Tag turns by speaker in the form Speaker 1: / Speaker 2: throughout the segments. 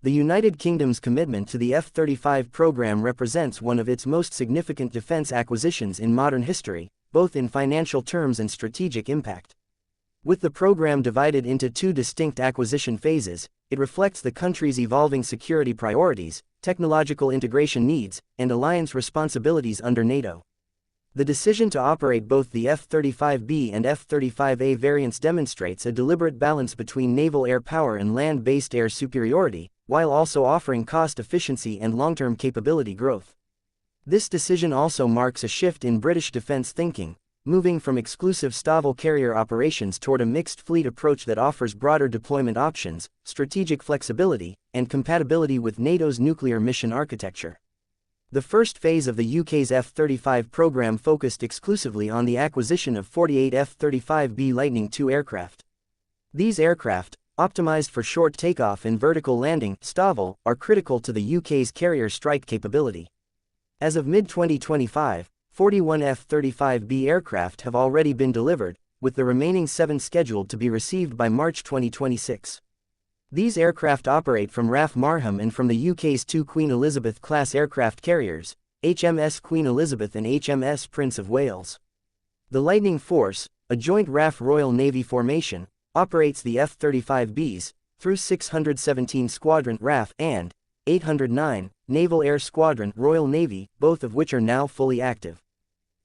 Speaker 1: The United Kingdom's commitment to the F-35 program represents one of its most significant defense acquisitions in modern history, both in financial terms and strategic impact. With the program divided into two distinct acquisition phases, it reflects the country's evolving security priorities, technological integration needs, and alliance responsibilities under NATO. The decision to operate both the F-35B and F-35A variants demonstrates a deliberate balance between naval air power and land-based air superiority, while also offering cost efficiency and long-term capability growth. This decision also marks a shift in British defense thinking, moving from exclusive STOVL carrier operations toward a mixed fleet approach that offers broader deployment options, strategic flexibility, and compatibility with NATO's nuclear mission architecture. The first phase of the UK's F-35 program focused exclusively on the acquisition of 48 F-35B Lightning II aircraft. These aircraft, optimized for short takeoff and vertical landing (STOVL), are critical to the UK's carrier strike capability. As of mid-2025, 41 F-35B aircraft have already been delivered, with the remaining 7 scheduled to be received by March 2026. These aircraft operate from RAF Marham and from the UK's 2 Queen Elizabeth-class aircraft carriers, HMS Queen Elizabeth and HMS Prince of Wales. The Lightning Force, a joint RAF Royal Navy formation, operates the F-35Bs through 617 Squadron RAF and 809 Naval Air Squadron Royal Navy, both of which are now fully active.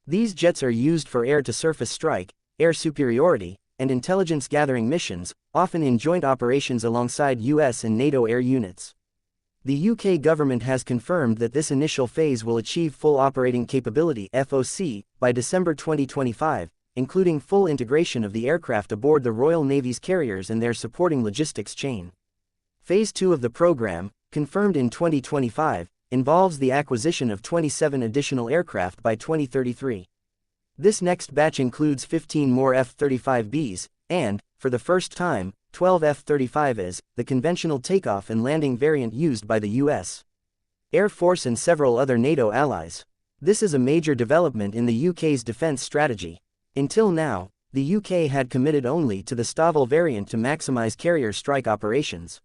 Speaker 1: These jets are used for air-to-surface strike, air superiority, and intelligence-gathering missions, often in joint operations alongside US and NATO air units. The UK government has confirmed that this initial phase will achieve full operating capability (FOC) by December 2025, including full integration of the aircraft aboard the Royal Navy's carriers and their supporting logistics chain. Phase 2 of the program, confirmed in 2025, involves the acquisition of 27 additional aircraft by 2033. This next batch includes 15 more F-35Bs, and, for the first time, 12 F-35As, the conventional takeoff and landing variant used by the US Air Force and several other NATO allies. This is a major development in the UK's defense strategy. Until now, the UK had committed only to the STOVL variant to maximize carrier strike operations.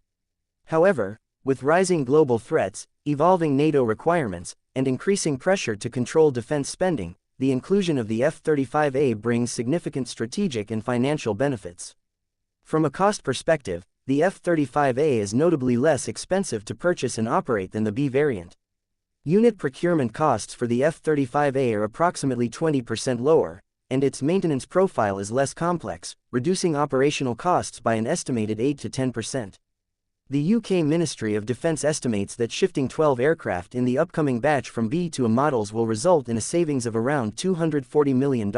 Speaker 1: However, with rising global threats, evolving NATO requirements, and increasing pressure to control defense spending, the inclusion of the F-35A brings significant strategic and financial benefits. From a cost perspective, the F-35A is notably less expensive to purchase and operate than the B variant. Unit procurement costs for the F-35A are approximately 20% lower, and its maintenance profile is less complex, reducing operational costs by an estimated 8 to 10%. The UK Ministry of Defence estimates that shifting 12 aircraft in the upcoming batch from B to A models will result in a savings of around $240 million.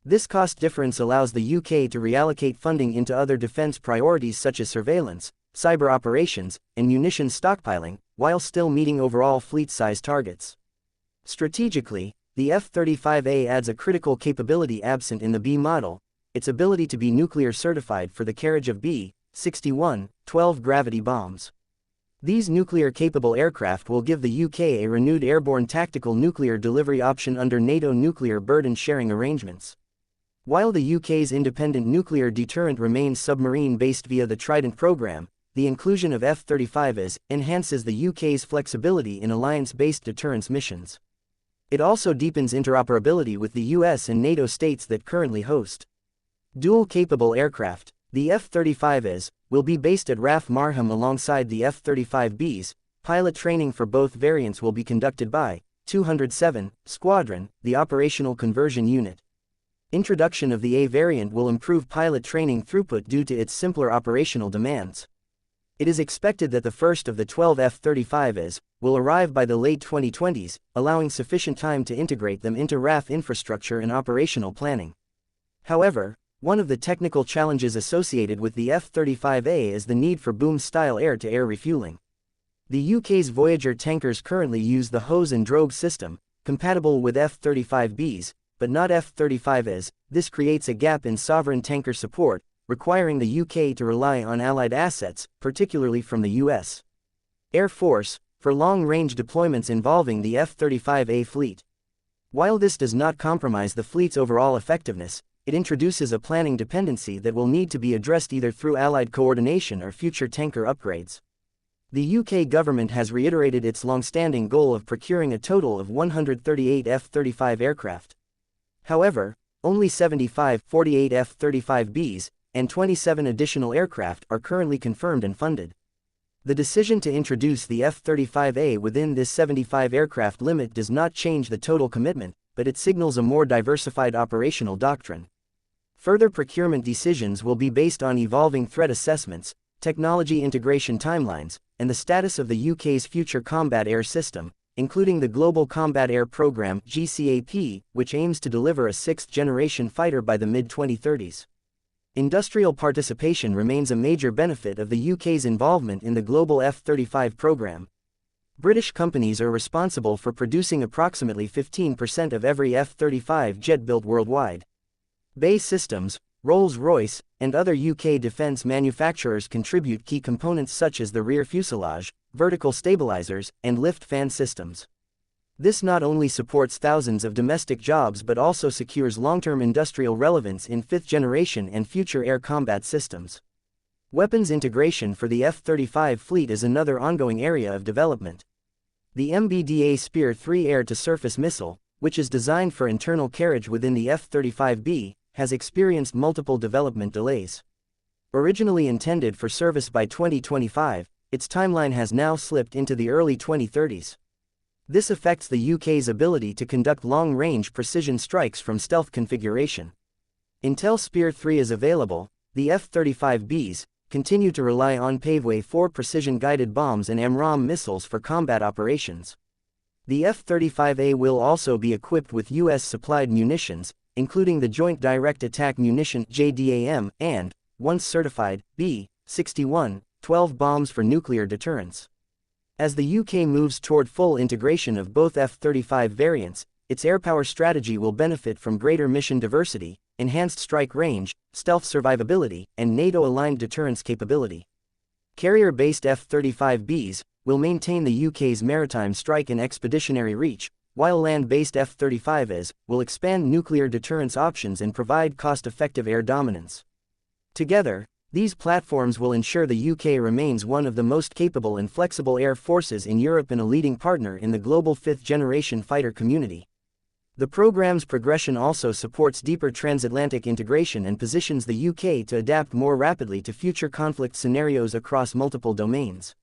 Speaker 1: This cost difference allows the UK to reallocate funding into other defence priorities such as surveillance, cyber operations, and munitions stockpiling, while still meeting overall fleet size targets. Strategically, the F-35A adds a critical capability absent in the B model: its ability to be nuclear certified for the carriage of B-61-12 gravity bombs. These nuclear-capable aircraft will give the UK a renewed airborne tactical nuclear delivery option under NATO nuclear burden-sharing arrangements. While the UK's independent nuclear deterrent remains submarine-based via the Trident program, the inclusion of F-35As enhances the UK's flexibility in alliance-based deterrence missions. It also deepens interoperability with the US and NATO states that currently host dual-capable aircraft. The F-35As will be based at RAF Marham alongside the F-35Bs. Pilot training for both variants will be conducted by 207 Squadron, the Operational Conversion Unit. Introduction of the A variant will improve pilot training throughput due to its simpler operational demands. It is expected that the first of the 12 F-35As will arrive by the late 2020s, allowing sufficient time to integrate them into RAF infrastructure and operational planning. However, one of the technical challenges associated with the F-35A is the need for boom-style air-to-air refueling. The UK's Voyager tankers currently use the hose and drogue system, compatible with F-35Bs, but not F-35As. This creates a gap in sovereign tanker support, requiring the UK to rely on allied assets, particularly from the US Air Force, for long-range deployments involving the F-35A fleet. While this does not compromise the fleet's overall effectiveness, it introduces a planning dependency that will need to be addressed either through allied coordination or future tanker upgrades. The UK government has reiterated its long-standing goal of procuring a total of 138 F-35 aircraft. However, only 48 F-35Bs, and 27 additional aircraft are currently confirmed and funded. The decision to introduce the F-35A within this 75 aircraft limit does not change the total commitment, but it signals a more diversified operational doctrine. Further procurement decisions will be based on evolving threat assessments, technology integration timelines, and the status of the UK's future combat air system, including the Global Combat Air Programme (GCAP), which aims to deliver a sixth-generation fighter by the mid-2030s. Industrial participation remains a major benefit of the UK's involvement in the global F-35 program. British companies are responsible for producing approximately 15% of every F-35 jet built worldwide. BAE Systems, Rolls-Royce, and other UK defence manufacturers contribute key components such as the rear fuselage, vertical stabilizers, and lift fan systems. This not only supports thousands of domestic jobs but also secures long-term industrial relevance in fifth-generation and future air combat systems. Weapons integration for the F-35 fleet is another ongoing area of development. The MBDA Spear-3 air-to-surface missile, which is designed for internal carriage within the F-35B, has experienced multiple development delays. Originally intended for service by 2025, its timeline has now slipped into the early 2030s. This affects the UK's ability to conduct long-range precision strikes from stealth configuration. Until Spear-3 is available, the F-35Bs continue to rely on Paveway-4 precision-guided bombs and AMRAAM missiles for combat operations. The F-35A will also be equipped with US-supplied munitions, including the Joint Direct Attack Munition (JDAM) and, once certified, B-61, 12 bombs for nuclear deterrence. As the UK moves toward full integration of both F-35 variants, its airpower strategy will benefit from greater mission diversity, enhanced strike range, stealth survivability, and NATO-aligned deterrence capability. Carrier-based F-35Bs will maintain the UK's maritime strike and expeditionary reach, while land-based F-35As will expand nuclear deterrence options and provide cost-effective air dominance. Together, these platforms will ensure the UK remains one of the most capable and flexible air forces in Europe and a leading partner in the global fifth-generation fighter community. The program's progression also supports deeper transatlantic integration and positions the UK to adapt more rapidly to future conflict scenarios across multiple domains.